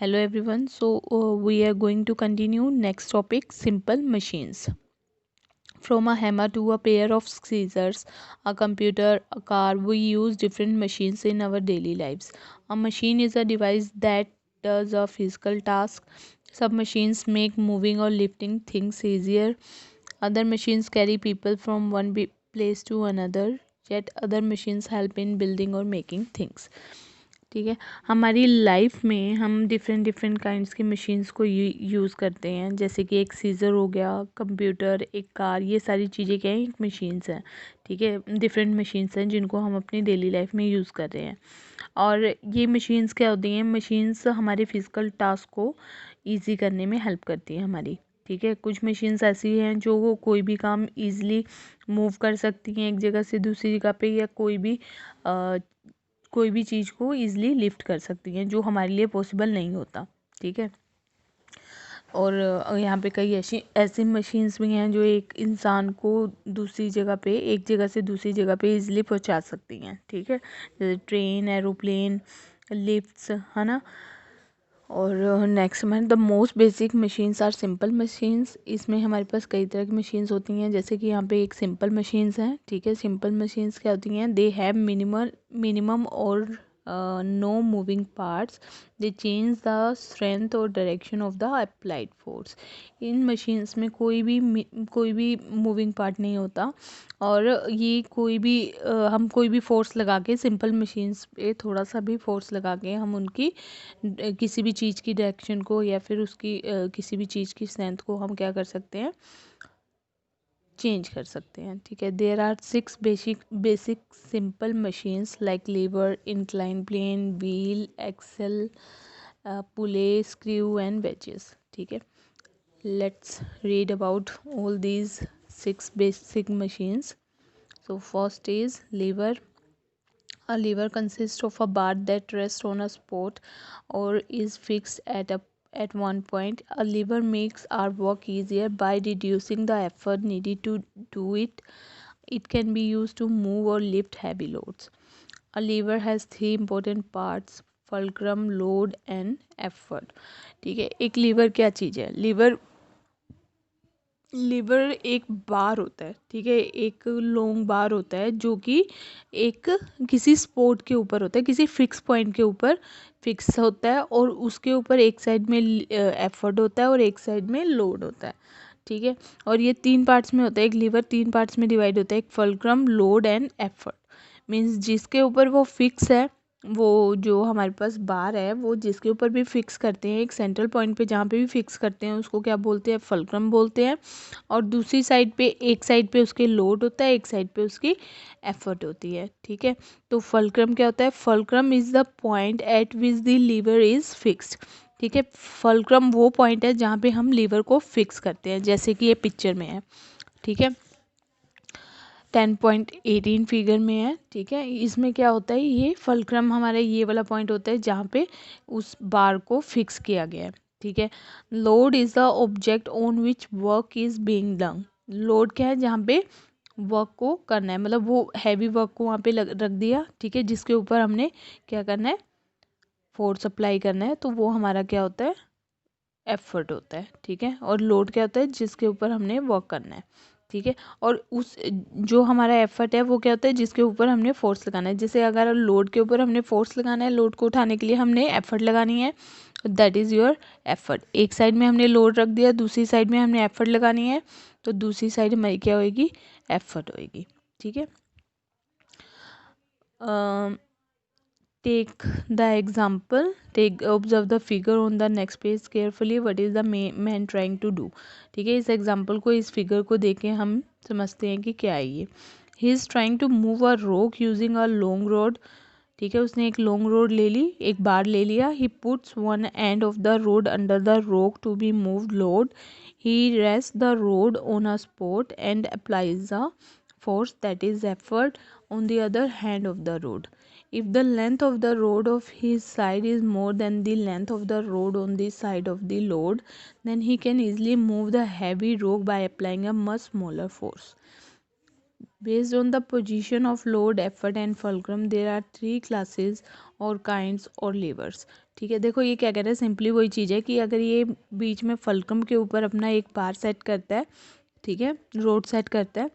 Hello everyone. We are going to continue next topic, simple machines. From a hammer to a pair of scissors, a computer, a car, we use different machines in our daily lives. A machine is a device that does a physical task. Some machines make moving or lifting things easier. Other machines carry people from one place to another. Yet other machines help in building or making things. ठीक है। हमारी life में हम different different kinds की machines को use करते हैं, जैसे कि एक सीज़र हो गया, कंप्यूटर, एक कार, ये सारी चीज़ें क्या हैं, एक मशीन्स हैं। ठीक है, डिफरेंट मशीन्स हैं जिनको हम अपनी डेली लाइफ में यूज़ कर रहे हैं। और ये मशीन्स क्या होती हैं, मशीन्स हमारे फिजिकल टास्क को ईजी करने में हेल्प करती हैं हमारी। ठीक है, कुछ मशीन्स ऐसी हैं जो वो कोई भी काम ईजिली मूव कर सकती हैं एक जगह से दूसरी जगह पे, या कोई भी चीज़ को ईज़िली लिफ्ट कर सकती हैं, जो हमारे लिए पॉसिबल नहीं होता। ठीक है, और यहाँ पे कई ऐसी ऐसी मशीन्स भी हैं जो एक इंसान को दूसरी जगह पे, एक जगह से दूसरी जगह पे ईज़िली पहुँचा सकती हैं। ठीक है, जैसे ट्रेन, एरोप्लेन, लिफ्ट्स, है ना। और नेक्स्ट में the most basic machines are simple machines. इसमें हमारे पास कई तरह की मशीन्स होती हैं, जैसे कि यहाँ पे एक सिंपल मशीन्स हैं। ठीक है, सिंपल मशीन्स क्या होती हैं, दे हैव मिनिमम और no moving parts. They change the strength और direction of the applied force. इन मशीन्स में कोई भी मूविंग पार्ट नहीं होता, और ये हम कोई भी फोर्स लगा के, सिंपल मशीन्स पे थोड़ा सा भी फोर्स लगा के हम उनकी किसी भी चीज़ की डायरेक्शन को, या फिर उसकी किसी भी चीज़ की स्ट्रेंथ को हम क्या कर सकते हैं, चेंज कर सकते हैं। ठीक है, there are 6 basic simple machines like lever, incline plane, wheel, axle, pulley, screw and wedges. ठीक है, let's read about all these 6 basic machines. So first is lever. A lever consists of a bar that rests on a spot or is fixed at one point. A lever makes our work easier by reducing the effort needed to do it. It can be used to move or lift heavy loads. A lever has three important parts: fulcrum, load and effort. ठीक है, एक liver क्या चीज़ है, liver एक बार होता है। ठीक है, एक लॉन्ग बार होता है जो कि एक किसी स्पोर्ट के ऊपर होता है, किसी फिक्स पॉइंट के ऊपर फिक्स होता है, और उसके ऊपर एक साइड में एफर्ट होता है और एक साइड में लोड होता है। ठीक है, और ये तीन पार्ट्स में होता है, एक लीवर तीन पार्ट्स में डिवाइड होता है, एक fulcrum, load and effort. Means जिसके ऊपर वो फिक्स है, वो जो हमारे पास बार है, वो जिसके ऊपर भी फिक्स करते हैं, एक सेंट्रल पॉइंट पे जहाँ पे भी फिक्स करते हैं, उसको क्या बोलते हैं, फुलक्रम बोलते हैं। और दूसरी साइड पे, एक साइड पे उसके लोड होता है, एक साइड पे उसकी एफर्ट होती है। ठीक है, तो फुलक्रम क्या होता है, fulcrum is the point at which the lever is fixed. ठीक है, फुलक्रम वो पॉइंट है जहाँ पे हम लीवर को फिक्स करते हैं, जैसे कि ये पिक्चर में है। ठीक है, 10.18 फिगर में है। ठीक है, इसमें क्या होता है, ये फुलक्रम हमारा ये वाला पॉइंट होता है जहाँ पे उस बार को फिक्स किया गया है। ठीक है, load is the object on which work is being done. Load क्या है, जहाँ पे वर्क को करना है, मतलब वो हैवी वर्क को वहाँ पे रख दिया। ठीक है, जिसके ऊपर हमने क्या करना है, फोर्स अप्लाई करना है, तो वो हमारा क्या होता है, एफर्ट होता है। ठीक है, और लोड क्या होता है, जिसके ऊपर हमने वर्क करना है। ठीक है, और उस जो हमारा एफर्ट है वो क्या होता है, जिसके ऊपर हमने फोर्स लगाना है। जैसे अगर लोड के ऊपर हमने फोर्स लगाना है, लोड को उठाने के लिए हमने एफर्ट लगानी है, दैट इज़ योर एफर्ट। एक साइड में हमने लोड रख दिया, दूसरी साइड में हमने एफर्ट लगानी है, तो दूसरी साइड हमारी क्या होएगी, एफर्ट होएगी। ठीक है, take the example, observe the figure on the next page carefully. What is the man trying to do? ठीक है, इस एग्जाम्पल को, इस फिगर को देख के हम समझते हैं कि क्या है ये। He is trying to move a rock using a long road. ठीक है, उसने एक लॉन्ग रोड ले ली, एक बार ले लिया। He puts one end of the rod under the rock to be moved load. He rest the rod on a spot and applies the force, that is effort, on the other hand of the road. If the length of the road of his side is more than the length of the road on the side of the load, then he can easily move the heavy rock by applying a much smaller force. Based on the position of load, effort and fulcrum, there are three classes और kinds और levers. ठीक है, देखो ये क्या कह रहा है, सिंपली वही चीज़ है कि अगर ये बीच में फल्क्रम के ऊपर अपना एक बार सेट करता है, ठीक है, रोड सेट करता है,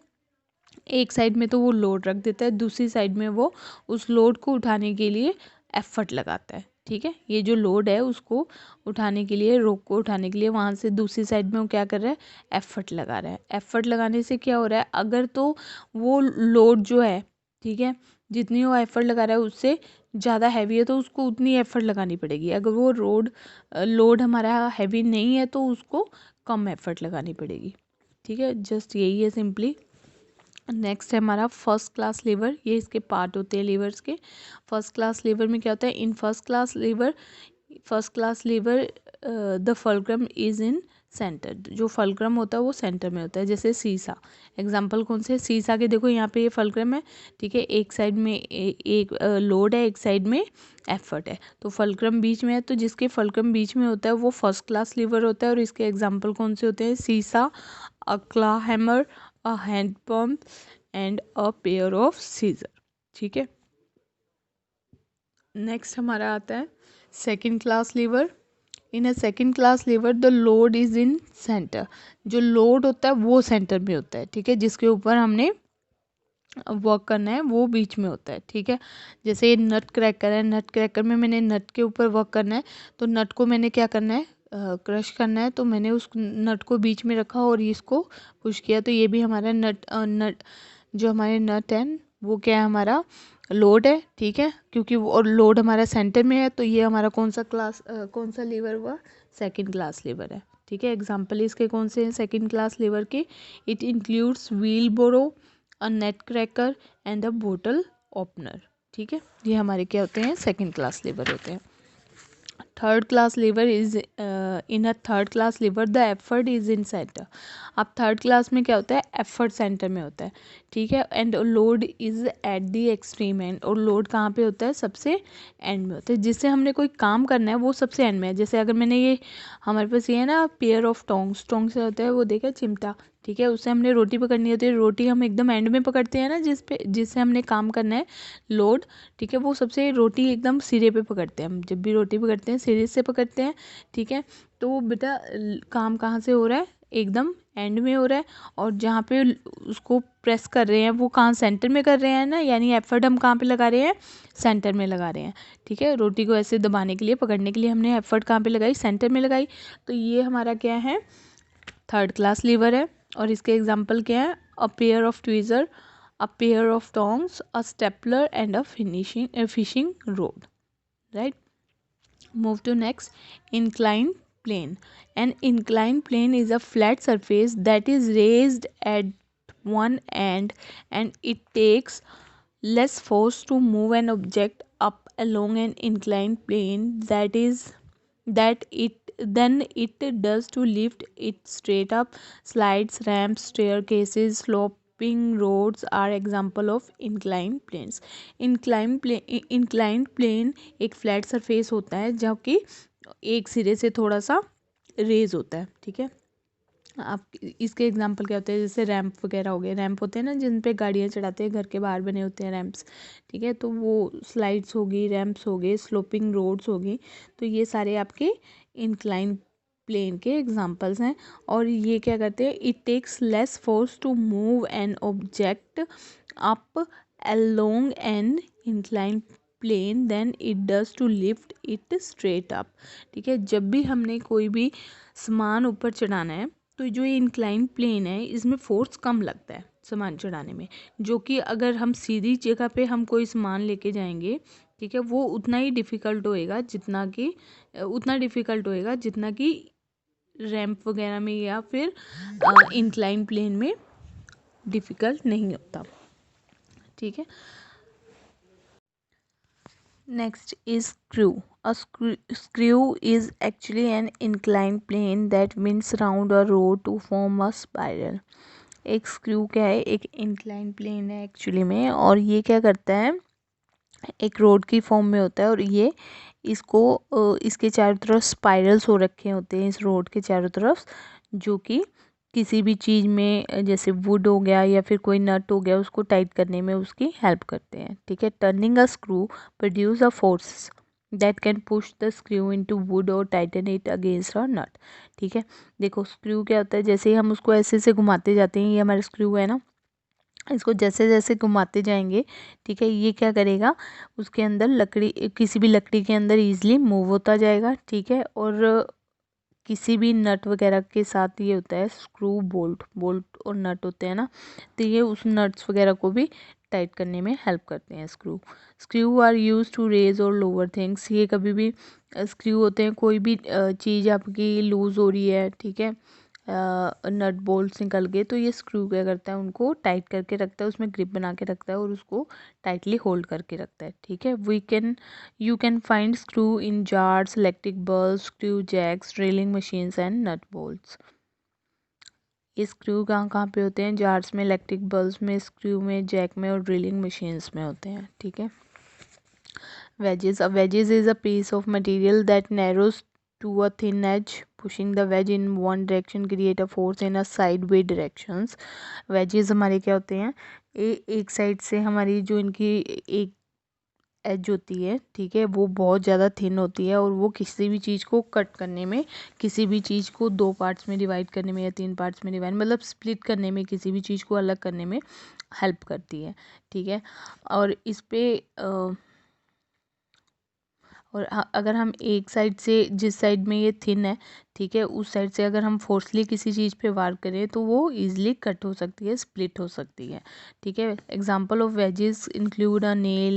एक साइड में तो वो लोड रख देता है, दूसरी साइड में वो उस लोड को उठाने के लिए एफर्ट लगाता है। ठीक है, ये जो लोड है उसको उठाने के लिए, रोक को उठाने के लिए वहाँ से दूसरी साइड में वो क्या कर रहा है, एफर्ट लगा रहा है। एफर्ट लगाने से क्या हो रहा है, अगर तो वो लोड जो है, ठीक है, जितनी वो एफर्ट लगा रहा है उससे ज़्यादा हैवी है तो उसको उतनी एफर्ट लगानी पड़ेगी। अगर वो लोड हमारा हैवी नहीं है तो उसको कम एफर्ट लगानी पड़ेगी। ठीक है, जस्ट यही है सिंपली। नेक्स्ट है हमारा फर्स्ट क्लास लीवर। ये इसके पार्ट होते हैं लीवर्स के। फर्स्ट क्लास लीवर में क्या होता है, in first class lever the fulcrum is in centre. जो फल्क्रम होता है वो सेंटर में होता है। जैसे सीसा, एग्जाम्पल कौन से, सीसा के देखो यहाँ पे ये फल्क्रम है, ठीक है, एक साइड में एक लोड है, एक साइड में एफर्ट है, तो फल्क्रम बीच में है, तो जिसके फल्क्रम बीच में होता है वो फर्स्ट क्लास लीवर होता है। और इसके एग्जाम्पल कौन से होते हैं, seesaw, a claw hammer, a hand pump and a pair of scissor. ठीक है, नेक्स्ट हमारा आता है second class lever. In a second class lever the load is in centre. जो लोड होता है वो सेंटर में होता है। ठीक है, जिसके ऊपर हमने वर्क करना है वो बीच में होता है। ठीक है, जैसे ये नट क्रैकर है, नट क्रैकर में मैंने नट के ऊपर वर्क करना है, तो नट को मैंने क्या करना है, क्रश करना है, तो मैंने उस नट को बीच में रखा और इसको पुश किया, तो ये भी हमारा नट जो हमारे नट है वो क्या है, हमारा लोड है। ठीक है, क्योंकि वो और लोड हमारा सेंटर में है, तो ये हमारा कौन सा लीवर हुआ, सेकंड क्लास लीवर है। ठीक है, एग्जाम्पल इसके कौन से हैं सेकंड क्लास लीवर के, it includes wheelbarrow, a nutcracker and a bottle opener. ठीक है, ये हमारे क्या होते हैं, सेकंड क्लास लीवर होते हैं। Third class lever is in a third class lever the effort is in centre. अब थर्ड क्लास में क्या होता है, एफर्ट सेंटर में होता है। ठीक है, and load is at the extreme and, और लोड कहाँ पे होता है, सबसे एंड में होता है। जिससे हमने कोई काम करना है वो सबसे एंड में है। जैसे अगर मैंने ये हमारे पास ये है ना पेयर ऑफ टोंग्स, टोंग से होता है वो देखा चिमटा, ठीक है, उससे हमने रोटी पकड़नी होती है, रोटी हम एकदम एंड में पकड़ते हैं ना, जिससे हमने काम करना है लोड, ठीक है, वो सबसे रोटी एकदम सिरे पे पकड़ते हैं। हम जब भी रोटी पकड़ते हैं सिरे से पकड़ते हैं। ठीक है, तो वो बेटा काम कहाँ से हो रहा है, एकदम एंड में हो रहा है, और जहाँ पे उसको प्रेस कर रहे हैं वो कहाँ, सेंटर में कर रहे हैं ना, यानी एफर्ट हम कहाँ पे लगा रहे हैं, सेंटर में लगा रहे हैं। ठीक है, रोटी को ऐसे दबाने के लिए, पकड़ने के लिए हमने एफर्ट कहाँ पे लगाई, सेंटर में लगाई, तो ये हमारा क्या है, थर्ड क्लास लीवर है। और इसके एग्जाम्पल क्या है, अ pair of tweezer, a pair of tongs, a stapler and a fishing rod. Right? Move to next, inclined plane. An inclined plane is a flat surface that is raised at one end and it takes less force to move an object up along an inclined plane that it does to lift it straight up. Slides, ramps, staircases, sloping roads are example of inclined planes. inclined plane एक flat surface होता है जो कि एक सिरे से थोड़ा सा रेज होता है। ठीक है, आप इसके एग्जांपल क्या होते हैं, जैसे रैंप वगैरह हो गए, रैंप होते हैं ना जिन पे गाड़ियाँ चढ़ाते हैं, घर के बाहर बने होते हैं रैंप्स। ठीक है, तो वो स्लाइड्स होगी, रैंप्स हो गए, स्लोपिंग रोड्स होगी, तो ये सारे आपके इंक्लाइन प्लेन के एग्जांपल्स हैं। और ये क्या करते हैं, it takes less force to move an object up along an incline plane than it does to lift it straight up. ठीक है, जब भी हमने कोई भी सामान ऊपर चढ़ाना है तो जो ये इंक्लाइन प्लेन है इसमें फोर्स कम लगता है सामान चढ़ाने में, जो कि अगर हम सीधी जगह पे हम कोई सामान लेके जाएंगे, ठीक है, वो उतना डिफ़िकल्ट होएगा जितना कि रैंप वगैरह में या फिर इंक्लाइन प्लेन में डिफ़िकल्ट नहीं होता। ठीक है, next is screw. A screw is actually an inclined plane that winds round a rod to form a spiral. एक स्क्रू क्या है, एक इंक्लाइन प्लेन है एक्चुअली में, और ये क्या करता है, एक रोड की फॉर्म में होता है, और ये इसको इसके चारों तरफ स्पाइरल्स हो रखे होते हैं इस रोड के चारों तरफ, जो कि किसी भी चीज़ में जैसे वुड हो गया या फिर कोई नट हो गया उसको टाइट करने में उसकी हेल्प करते हैं। ठीक है, turning a screw produce a force that can push the screw into would और टाइटन इट अगेंस्ट अ नट। ठीक है, देखो स्क्रू क्या होता है, जैसे ही हम उसको ऐसे से घुमाते जाते हैं, ये हमारा स्क्रू है ना, इसको जैसे जैसे घुमाते जाएंगे, ठीक है, ये क्या करेगा, उसके अंदर लकड़ी, किसी भी लकड़ी के अंदर ईजिली मूव होता जाएगा। ठीक है, और किसी भी नट वगैरह के साथ ये होता है, स्क्रू बोल्ट, बोल्ट और नट होते हैं ना, तो ये उस नट्स वगैरह को भी टाइट करने में हेल्प करते हैं screw. Screw are use to raise और लोअर थिंग्स, ये कभी भी स्क्रू होते हैं, कोई भी चीज़ आपकी लूज़ हो रही है, ठीक है, नट बोल्ट निकल गए, तो ये स्क्रू क्या करता है, उनको टाइट करके रखता है, उसमें ग्रिप बना के रखता है और उसको टाइटली होल्ड करके रखता है। ठीक है, you can find screw in jars, electric bulb, screw jacks, drilling machines and nut bolts. ये स्क्रू कहाँ कहाँ पे होते हैं, जार्स में, इलेक्ट्रिक बल्ब में, स्क्रू में, जैक में और ड्रिलिंग मशीन्स में होते हैं। ठीक है, wedges, a wedges is a piece of material that narrows to a thin edge. Pushing the wedge in one direction create a force in a sideway directions. wedges हमारे क्या होते हैं, एक साइड से हमारी जो इनकी एक एज होती है, ठीक है, वो बहुत ज़्यादा थिन होती है और वो किसी भी चीज़ को कट करने में, किसी भी चीज़ को दो पार्ट्स में डिवाइड करने में या तीन पार्ट्स में डिवाइड, मतलब स्प्लिट करने में, किसी भी चीज़ को अलग करने में हेल्प करती है। ठीक है, और इस पे और अगर हम एक साइड से, जिस साइड में ये थिन है, ठीक है, उस साइड से अगर हम फोर्सली किसी चीज़ पे वार करें तो वो इजीली कट हो सकती है, स्प्लिट हो सकती है। ठीक है, example of wedges include a nail,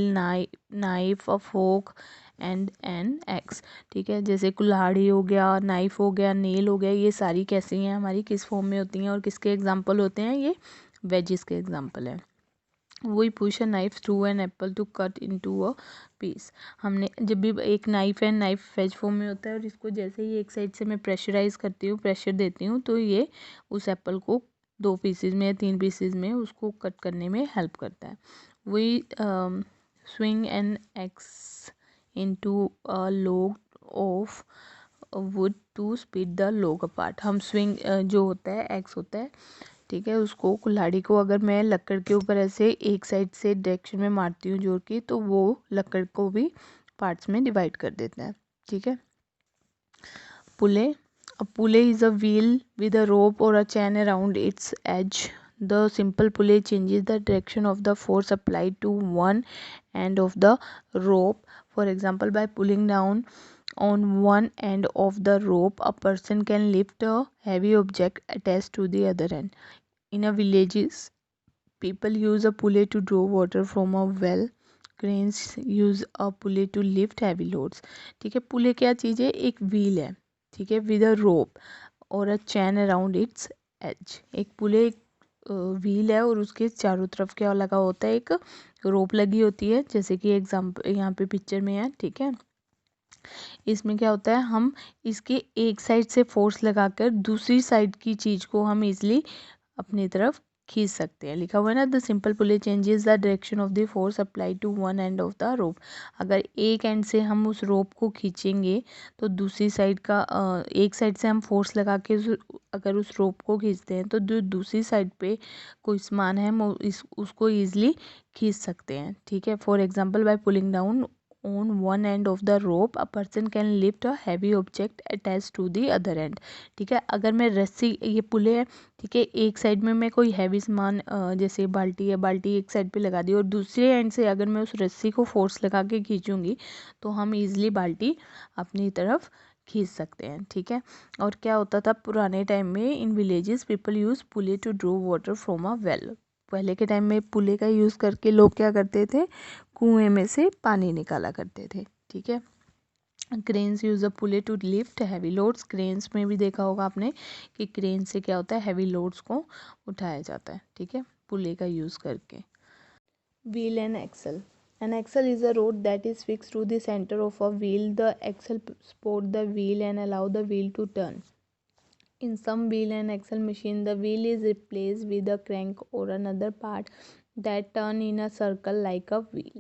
knife, a fork and an axe. ठीक है, जैसे कुल्हाड़ी हो गया, नाइफ हो गया, नेल हो गया, ये सारी कैसी हैं, हमारी किस फॉर्म में होती हैं और किसके एग्जाम्पल होते हैं, ये वेजेस के एग्जाम्पल है। वही push a knife through an apple to cut into a piece. हमने जब भी एक नाइफ है, नाइफ वेज फॉर्म में होता है और इसको जैसे ही एक साइड से मैं प्रेशराइज करती हूँ, प्रेशर देती हूँ, तो ये उस एप्पल को दो पीसेज में या तीन पीसेज में उसको कट करने में हेल्प करता है। वही swing an axe into a log of wood to split the log apart. हम स्विंग जो होता है, एक्स होता है, ठीक है, उसको, कुल्हाड़ी को अगर मैं लकड़ के ऊपर ऐसे एक साइड से डायरेक्शन में मारती हूँ जोर की, तो वो लकड़ को भी पार्ट्स में डिवाइड कर देता है। ठीक है, पुले, a pulley is a wheel with a rope or a chain around its edge. The simple pulley changes the direction of the force applied to one end of the rope. For example, by pulling down on one end of the rope, a person can lift a heavy object attached to the other end. In a villages, people use a pulley to draw water from a well. Cranes use a pulley to lift heavy loads. ठीक है, पुले क्या चीज़ है, एक wheel है, ठीक है, with a रोप और अ चैन around its as. एक पुले, एक व्हील है और उसके चारों तरफ क्या लगा होता है, एक रोप लगी होती है, जैसे कि एग्जाम्पल यहाँ पे पिक्चर में है। ठीक है, इसमें क्या होता है, हम इसके एक साइड से फोर्स लगाकर दूसरी साइड की चीज़ को हम इजली अपनी तरफ खींच सकते हैं। लिखा हुआ है ना, the simple pulley changes the direction of the force apply to one end of the rope. अगर एक एंड से हम उस रोप को खींचेंगे तो दूसरी साइड का एक साइड से हम फोर्स लगा के अगर उस रोप को खींचते हैं तो जो दूसरी साइड पे कोई सामान है हम उसको ईजिली खींच सकते हैं। ठीक है, for example, by pulling down on one end of the rope, a person can lift a heavy object attached to the other end. ठीक है, अगर मैं रस्सी, ये पुले है, ठीक है, एक साइड में मैं कोई हैवी सामान जैसे बाल्टी है, बाल्टी एक साइड पे लगा दी और दूसरे एंड से अगर मैं उस रस्सी को फोर्स लगा के खींचूंगी तो हम इजीली बाल्टी अपनी तरफ खींच सकते हैं। ठीक है, और क्या होता था पुराने टाइम में, in villages people use pulley to draw water from a well. पहले के टाइम में पुले का यूज़ करके लोग क्या करते थे, कुएं में से पानी निकाला करते थे। ठीक है, cranes use a pulley to lift heavy loads. Cranes में भी देखा होगा आपने कि क्रेन से क्या होता है, हैवी लोड्स को उठाया जाता है। ठीक है, पुले का यूज़ करके। Wheel and axle, an axle is a rod that is fix to the centre of a wheel. The axle support the wheel and allow the wheel to turn. In some wheel and axle machine, the wheel is replaced with a crank or another part that turn in a circle like a wheel.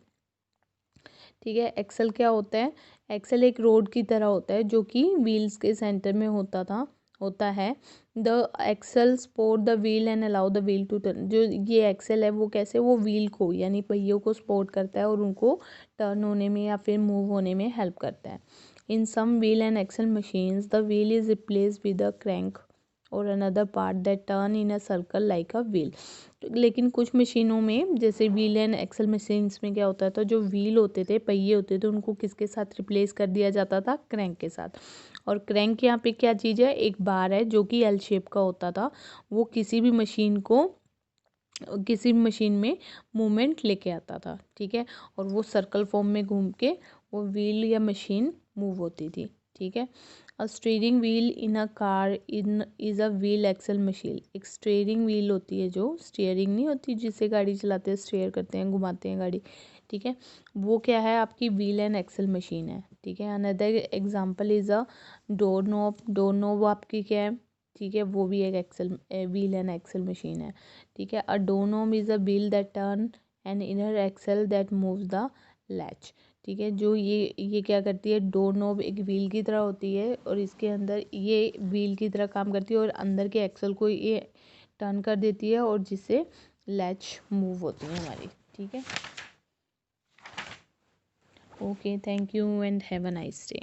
ठीक है, axle क्या होता है, axle एक road की तरह होता है जो कि व्हील्स के सेंटर में होता था होता है। The axle support the wheel and allow the wheel to turn. जो ये एक्सल है वो कैसे, वो व्हील को यानी पहियों को सपोर्ट करता है और उनको टर्न होने में या फिर मूव होने में हेल्प करता है। In some wheel and axle machines the wheel is replaced with a crank or another part that turn in a circle like a wheel. लेकिन कुछ मशीनों में जैसे व्हील एंड एक्सल मशीन्स में क्या होता था, जो व्हील होते थे, पहिए होते थे, उनको किसके साथ रिप्लेस कर दिया जाता था, क्रैंक के साथ। और क्रैंक यहाँ पे क्या चीज़ है, एक बार है जो कि एल शेप का होता था। वो किसी भी मशीन में मूवमेंट लेके आता था, ठीक है। और वो सर्कल फॉर्म में घूम के वो व्हील या मशीन मूव होती थी, ठीक है। A steering wheel in a car in is a wheel axle machine. एक स्टीयरिंग व्हील होती है, जो स्टीयरिंग नहीं होती जिससे गाड़ी चलाते हैं, स्टीयर करते हैं, घुमाते हैं गाड़ी, ठीक है। वो क्या है, आपकी व्हील एंड एक्सल मशीन है, ठीक है। Another example is a door knob. Door knob आपकी क्या है, ठीक है, वो भी एक axle wheel and axle machine है, ठीक है। A door knob is a wheel that turn and inner axle that moves the latch, ठीक है। जो ये क्या करती है, डोर नॉब एक व्हील की तरह होती है और इसके अंदर ये व्हील की तरह काम करती है और अंदर के एक्सल को ये टर्न कर देती है और जिससे लैच मूव होती है हमारी, ठीक है। Okay, thank you and have a nice day.